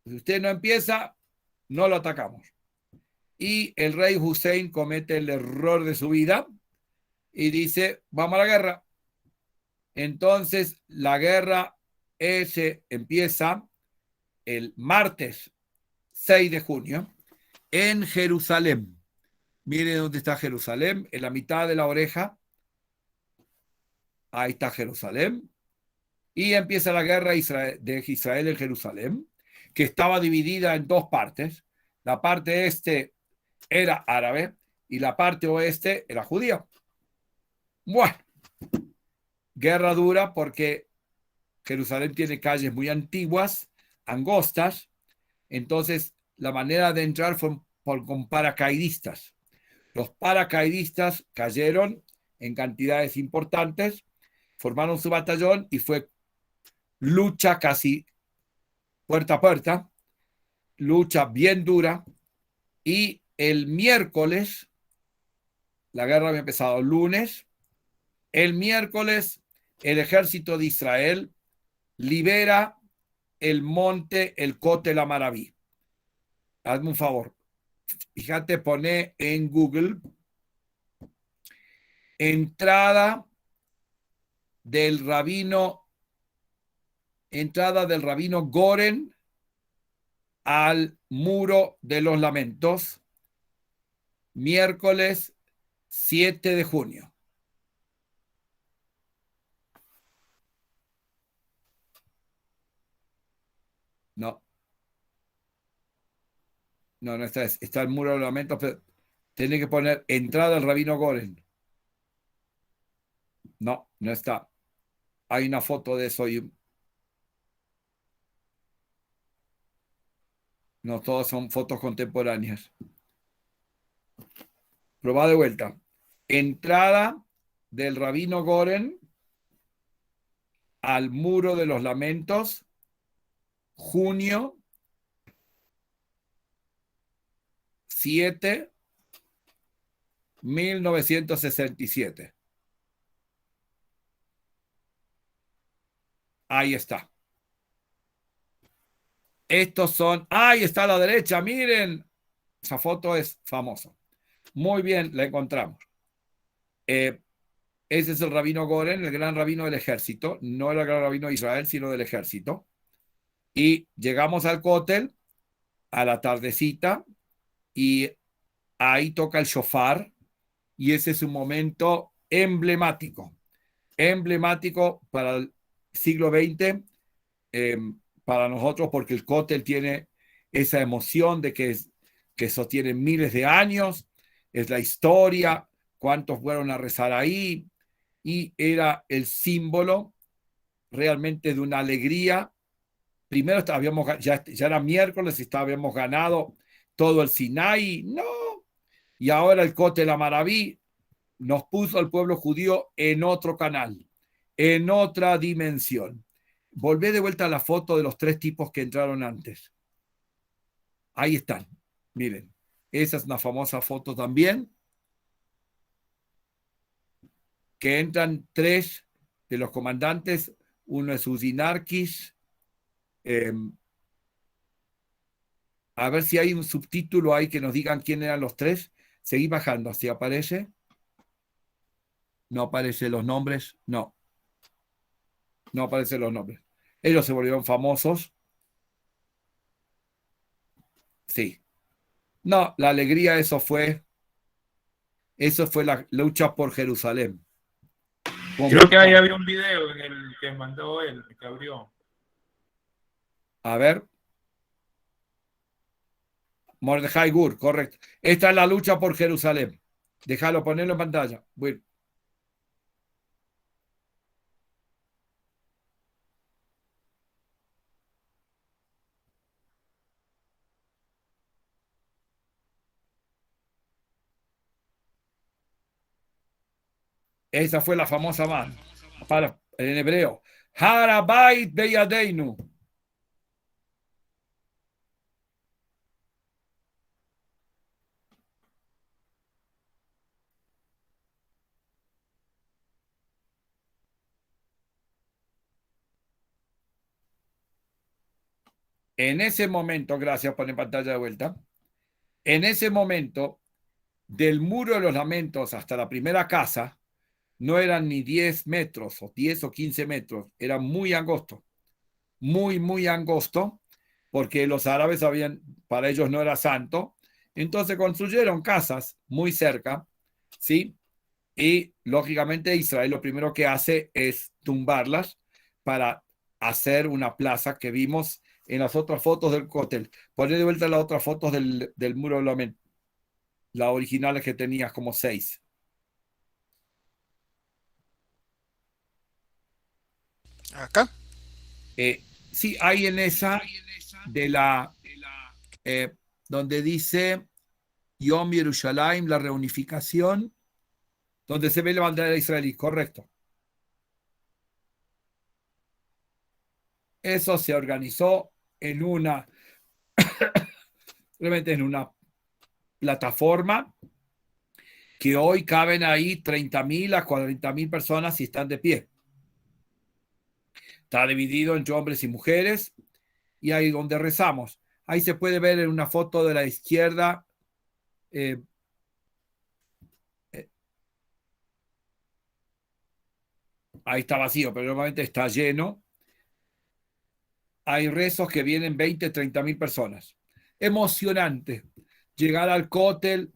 [SPEAKER 2] Si usted no empieza, no lo atacamos. Y el rey Hussein comete el error de su vida y dice: vamos a la guerra. Entonces la guerra empieza el martes 6 de junio en Jerusalén. Miren dónde está Jerusalén, en la mitad de la oreja. Ahí está Jerusalén. Y empieza la guerra de Israel en Jerusalén, que estaba dividida en 2 partes. La parte este era árabe y la parte oeste era judía. Bueno, guerra dura porque Jerusalén tiene calles muy antiguas, angostas. Entonces, la manera de entrar fue con paracaidistas. Los paracaidistas cayeron en cantidades importantes, formaron su batallón y fue lucha casi puerta a puerta, lucha bien dura. Y el miércoles, la guerra había empezado el lunes, el miércoles el ejército de Israel libera el monte, el Kotel Amaraví. Hazme un favor. Fíjate, pone en Google entrada del rabino Goren al muro de los lamentos, miércoles 7 de junio. No. No está. Está el muro de los lamentos, pero tiene que poner entrada al rabino Goren. No, no está. Hay una foto de eso y no, todas son fotos contemporáneas. Probá de vuelta. Entrada del rabino Goren al muro de los lamentos, junio 7, 1967. Ahí está. Estos son... Ahí está a la derecha, miren. Esa foto es famosa. Muy bien, la encontramos. Ese es el rabino Goren, el gran rabino del ejército. No el gran rabino de Israel, sino del ejército. Y llegamos al Kotel a la tardecita y ahí toca el shofar y ese es un momento emblemático para el siglo XX, para nosotros, porque el Kotel tiene esa emoción de que eso tiene miles de años, es la historia, cuántos fueron a rezar ahí, y era el símbolo realmente de una alegría. Primero ya era miércoles y habíamos ganado todo el Sinaí, no, y ahora el Kotel Amaraví nos puso al pueblo judío en otro canal, en otra dimensión. Volvé de vuelta a la foto de los 3 tipos que entraron antes. Ahí están, miren, esa es una famosa foto también, que entran 3 de los comandantes, uno es Uzi Narkis. A ver si hay un subtítulo ahí que nos digan quién eran los 3. Seguí bajando, así aparece. No aparecen los nombres, no aparecen los nombres. Ellos se volvieron famosos. Sí. No, la alegría, eso fue Eso fue la lucha por Jerusalén.
[SPEAKER 1] Creo que ahí había un video en el que mandó él, que abrió.
[SPEAKER 2] A ver. Mordejai Gur, correcto. Esta es la lucha por Jerusalén. Déjalo, ponerlo en pantalla. Bueno. Esa fue la famosa mano. En hebreo. Harabait beyadeinu. En ese momento, gracias por la pantalla de vuelta, en ese momento, del muro de los lamentos hasta la primera casa, no eran ni 10 metros, o 10 o 15 metros, era muy angosto, muy angosto, porque los árabes habían, para ellos no era santo, entonces construyeron casas muy cerca, ¿sí? Y lógicamente Israel lo primero que hace es tumbarlas para hacer una plaza que vimos en las otras fotos del cótel. Poné de vuelta las otras fotos del muro de lamento, las originales que tenías, como 6.
[SPEAKER 3] Acá.
[SPEAKER 2] Sí, hay en esa de la donde dice Yom Yerushalayim, la reunificación, donde se ve la bandera israelí, correcto. Eso se organizó en una realmente en una plataforma que hoy caben ahí 30.000 a 40.000 personas si están de pie. Está dividido entre hombres y mujeres, y ahí donde rezamos. Ahí se puede ver en una foto de la izquierda. Ahí está vacío, pero normalmente está lleno. Hay rezos que vienen 20, 30.000 personas. Emocionante. Llegar al cótel,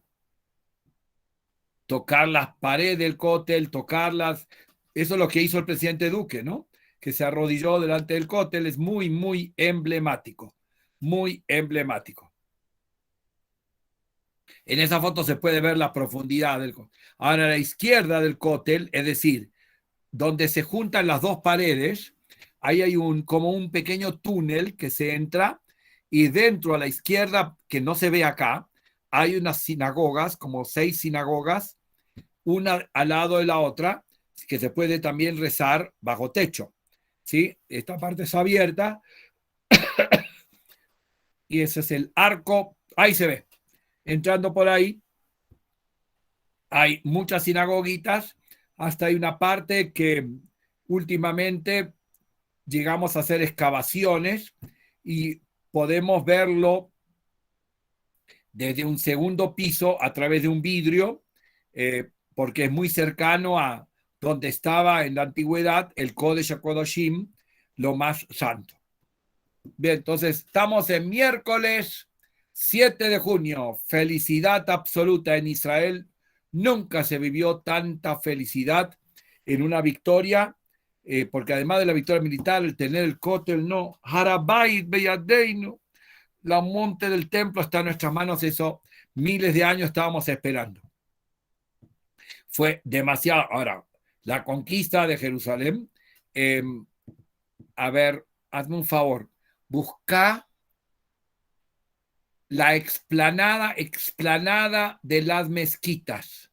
[SPEAKER 2] tocar las paredes del cótel, tocarlas. Eso es lo que hizo el presidente Duque, ¿no? Que se arrodilló delante del cótel. Es muy emblemático. Muy emblemático. En esa foto se puede ver la profundidad del cótel. Ahora, a la izquierda del cótel, es decir, donde se juntan las dos paredes, ahí hay como un pequeño túnel que se entra, y dentro a la izquierda, que no se ve acá, hay unas sinagogas, como 6 sinagogas, una al lado de la otra, que se puede también rezar bajo techo. ¿Sí? Esta parte es abierta y ese es el arco. Ahí se ve. Entrando por ahí, hay muchas sinagoguitas, hasta hay una parte que últimamente llegamos a hacer excavaciones y podemos verlo desde un segundo piso a través de un vidrio, porque es muy cercano a donde estaba en la antigüedad el Kodesh HaKodashim, lo más santo. Bien, entonces estamos en miércoles 7 de junio. Felicidad absoluta en Israel. Nunca se vivió tanta felicidad en una victoria, porque además de la victoria militar, el tener el cótel, no, Harabait Beyadeinu, la monte del templo está en nuestras manos. Eso miles de años estábamos esperando. Fue demasiado. Ahora, la conquista de Jerusalén, a ver, hazme un favor, busca la explanada de las mezquitas.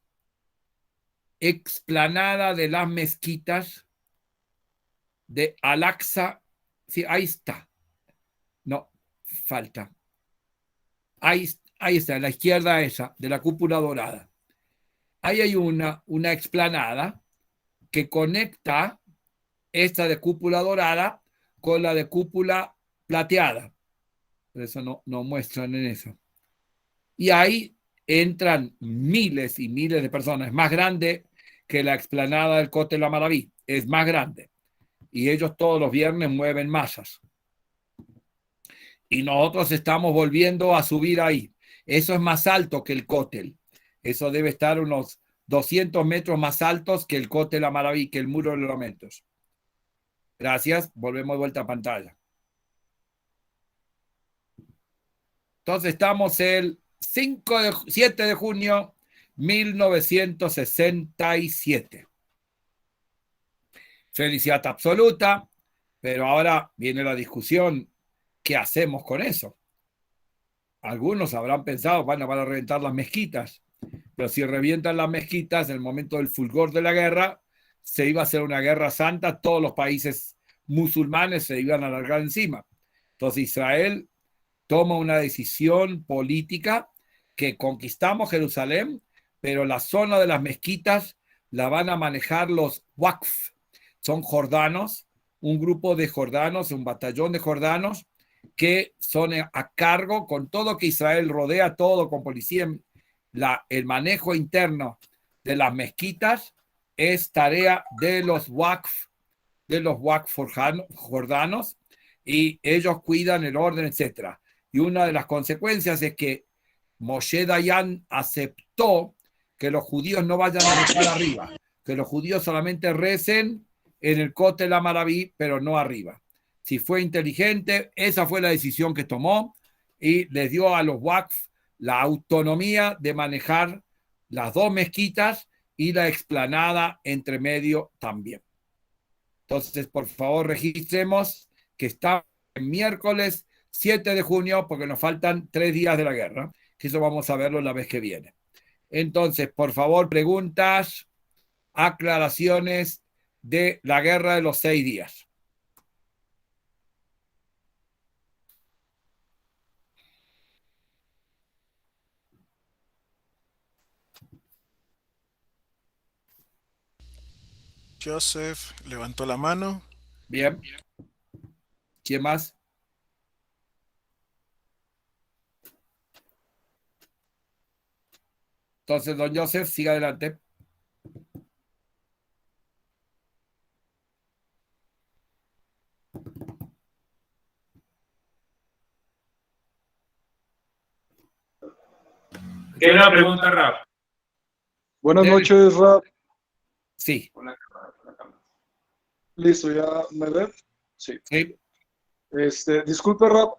[SPEAKER 2] Explanada de las mezquitas de Al-Aqsa. Sí, ahí está. No, falta. Ahí está, a la izquierda esa, de la cúpula dorada. Ahí hay una explanada que conecta esta de cúpula dorada con la de cúpula plateada. Por eso no muestran en eso. Y ahí entran miles y miles de personas. Es más grande que la explanada del Kotel Maraví. Es más grande. Y ellos todos los viernes mueven masas. Y nosotros estamos volviendo a subir ahí. Eso es más alto que el Kotel. Eso debe estar unos 200 metros más altos que el Kotel Amaraví, que el Muro de los Lamentos. Gracias, volvemos de vuelta a pantalla. Entonces estamos el 7 de junio 1967. Felicidad absoluta, pero ahora viene la discusión, ¿qué hacemos con eso? Algunos habrán pensado, van a reventar las mezquitas, pero si revientan las mezquitas en el momento del fulgor de la guerra, se iba a hacer una guerra santa, todos los países musulmanes se iban a largar encima. Entonces Israel toma una decisión política que conquistamos Jerusalén, pero la zona de las mezquitas la van a manejar los Waqf. Son jordanos, un grupo de jordanos, un batallón de jordanos que son a cargo con todo que Israel rodea todo con policía. El manejo interno de las mezquitas es tarea de los Waqf jordanos, y ellos cuidan el orden, etc. Y una de las consecuencias es que Moshe Dayan aceptó que los judíos no vayan a rezar arriba, que los judíos solamente recen en el Kotel Amaraví, pero no arriba. Si fue inteligente, esa fue la decisión que tomó y les dio a los Waqf la autonomía de manejar las dos mezquitas y la explanada entre medio también. Entonces, por favor, registremos que está el miércoles 7 de junio, porque nos faltan 3 días de la guerra, que eso vamos a verlo la vez que viene. Entonces, por favor, preguntas, aclaraciones de la guerra de los 6 días.
[SPEAKER 3] Joseph levantó la mano.
[SPEAKER 2] Bien. ¿Quién más? Entonces, don Joseph, siga adelante.
[SPEAKER 1] ¿Qué la pregunta, Rap?
[SPEAKER 5] Buenas noches, Rap.
[SPEAKER 2] Sí.
[SPEAKER 5] Listo, ¿ya me ve? Sí.
[SPEAKER 2] Sí.
[SPEAKER 5] Disculpe, Rap,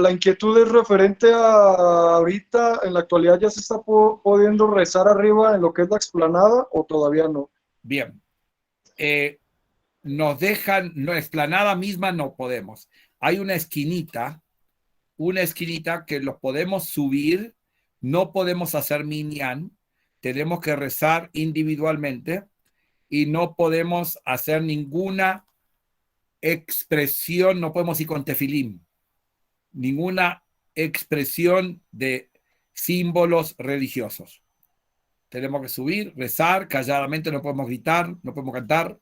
[SPEAKER 5] la inquietud es referente a ahorita, en la actualidad ya se está pudiendo rezar arriba en lo que es la explanada o todavía no.
[SPEAKER 2] Bien. Nos dejan, no, explanada misma no podemos. Hay una esquinita que los podemos subir, no podemos hacer minyan, tenemos que rezar individualmente y no podemos hacer ninguna expresión, no podemos ir con tefilín, ninguna expresión de símbolos religiosos. Tenemos que subir, rezar calladamente, no podemos gritar, no podemos cantar.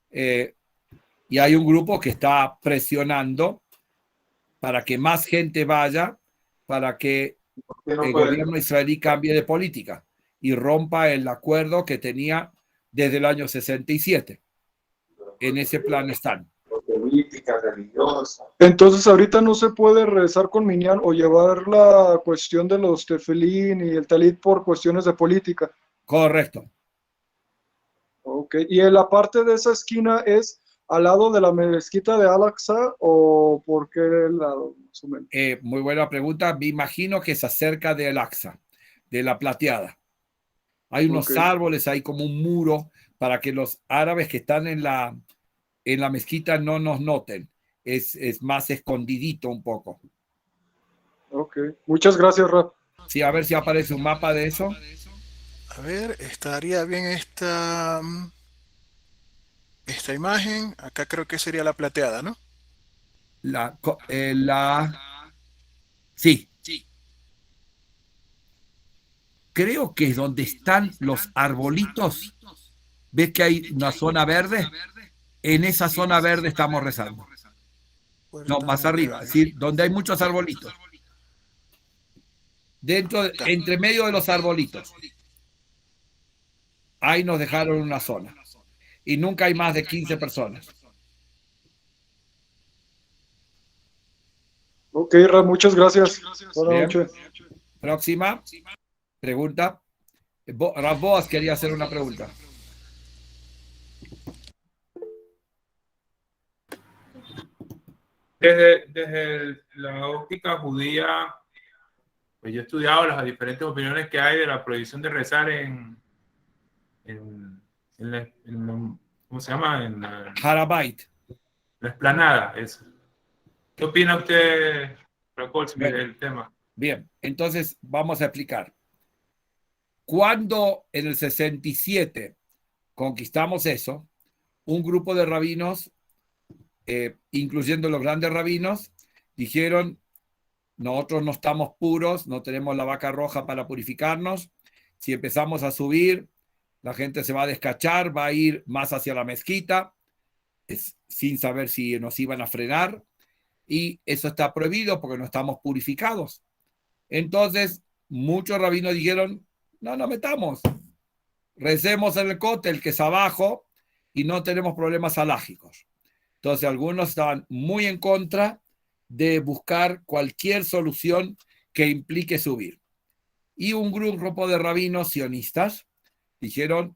[SPEAKER 2] Y hay un grupo que está presionando para que más gente vaya, para que el gobierno israelí cambie de política y rompa el acuerdo que tenía desde el año 67. En ese plan están.
[SPEAKER 5] Política, religiosa. Entonces ahorita no se puede rezar con minyan o llevar la cuestión de los tefilín y el talit por cuestiones de política.
[SPEAKER 2] Correcto.
[SPEAKER 5] Ok, y en la parte de esa esquina es al lado de la mezquita de Al-Aqsa o por qué lado, más o menos.
[SPEAKER 2] Muy buena pregunta. Me imagino que es acerca de Al-Aqsa, de la plateada. Hay unos árboles, hay como un muro para que los árabes que están en la mezquita no nos noten. Es más escondidito un poco.
[SPEAKER 5] Ok, muchas gracias, Rap.
[SPEAKER 2] Sí, a ver si aparece un mapa de eso.
[SPEAKER 3] A ver, estaría bien esta imagen. Acá creo que sería la plateada, ¿no?
[SPEAKER 2] Sí. Creo que es donde están los arbolitos. ¿Ves que hay una zona verde? En esa zona verde estamos rezando. No, más arriba, es decir, donde hay muchos arbolitos. Entre medio de los arbolitos. Ahí nos dejaron una zona. Y nunca hay más de 15 personas.
[SPEAKER 5] Ok, Rap, muchas gracias. Buenas noches.
[SPEAKER 2] Próxima pregunta. Rav Boaz quería hacer una pregunta.
[SPEAKER 1] Desde la óptica judía, pues yo he estudiado las diferentes opiniones que hay de la prohibición de rezar en ¿cómo se llama? En
[SPEAKER 2] Harabait.
[SPEAKER 1] la explanada. Eso. ¿Qué opina usted, Rav Goldsmith, del tema?
[SPEAKER 2] Bien, entonces vamos a explicar. Cuando en el 67 conquistamos eso, un grupo de rabinos, incluyendo los grandes rabinos, dijeron, nosotros no estamos puros, no tenemos la vaca roja para purificarnos. Si empezamos a subir, la gente se va a descachar, va a ir más hacia la mezquita, sin saber si nos iban a frenar. Y eso está prohibido porque no estamos purificados. Entonces, muchos rabinos dijeron, no nos metamos, recemos en el cótel que es abajo y no tenemos problemas halágicos. Entonces, algunos estaban muy en contra de buscar cualquier solución que implique subir. Y un grupo de rabinos sionistas dijeron,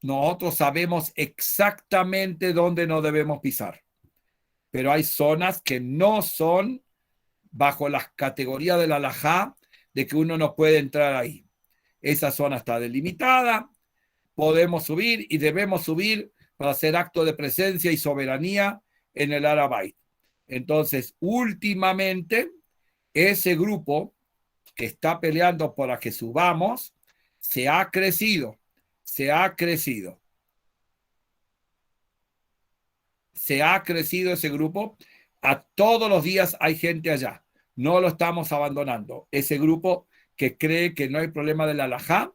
[SPEAKER 2] nosotros sabemos exactamente dónde no debemos pisar, pero hay zonas que no son bajo las categorías de la halajá de que uno no puede entrar ahí. Esa zona está delimitada, podemos subir y debemos subir para hacer acto de presencia y soberanía en el Harabait. Entonces, últimamente, ese grupo que está peleando para que subamos, se ha crecido ese grupo. A todos los días hay gente allá. No lo estamos abandonando. Ese grupo que cree que no hay problema de la halajá,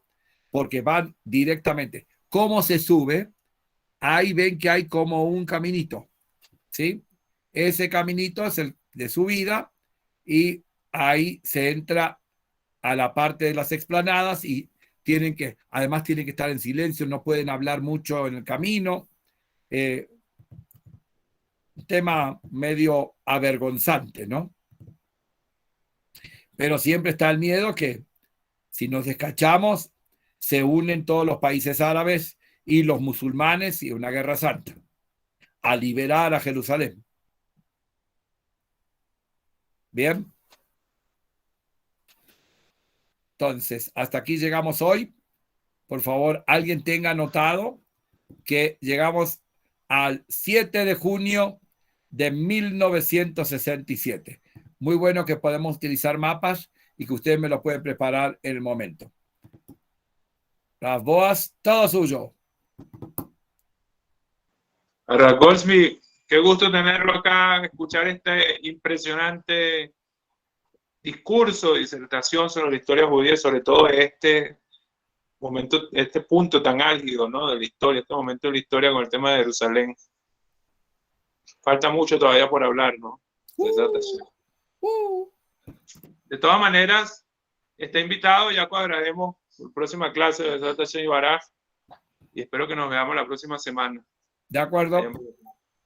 [SPEAKER 2] porque van directamente. ¿Cómo se sube? Ahí ven que hay como un caminito, ¿sí? Ese caminito es el de subida y ahí se entra a la parte de las explanadas y además tienen que estar en silencio, no pueden hablar mucho en el camino. Un tema medio avergonzante, ¿no? Pero siempre está el miedo que si nos descachamos, se unen todos los países árabes y los musulmanes y una guerra santa a liberar a Jerusalén. Bien. Entonces, hasta aquí llegamos hoy. Por favor, alguien tenga anotado que llegamos al 7 de junio de 1967. Muy bueno que podemos utilizar mapas y que ustedes me lo pueden preparar en el momento. Rav Boaz, todo suyo.
[SPEAKER 1] Rav Goldsmith, qué gusto tenerlo acá, escuchar este impresionante discurso, disertación sobre la historia judía, sobre todo este momento, este punto tan álgido, ¿no? De la historia, este momento de la historia con el tema de Jerusalén. Falta mucho todavía por hablar, ¿no? De todas maneras, está invitado, ya cuadraremos la próxima clase de Besat Hashem y Baraj, y espero que nos veamos la próxima semana.
[SPEAKER 2] De acuerdo.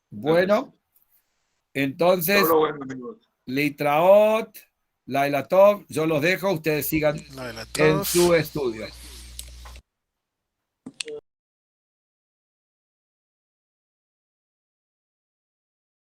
[SPEAKER 2] Bueno, entonces, Leitraot, Laila Tov, yo los dejo, ustedes sigan en su estudio.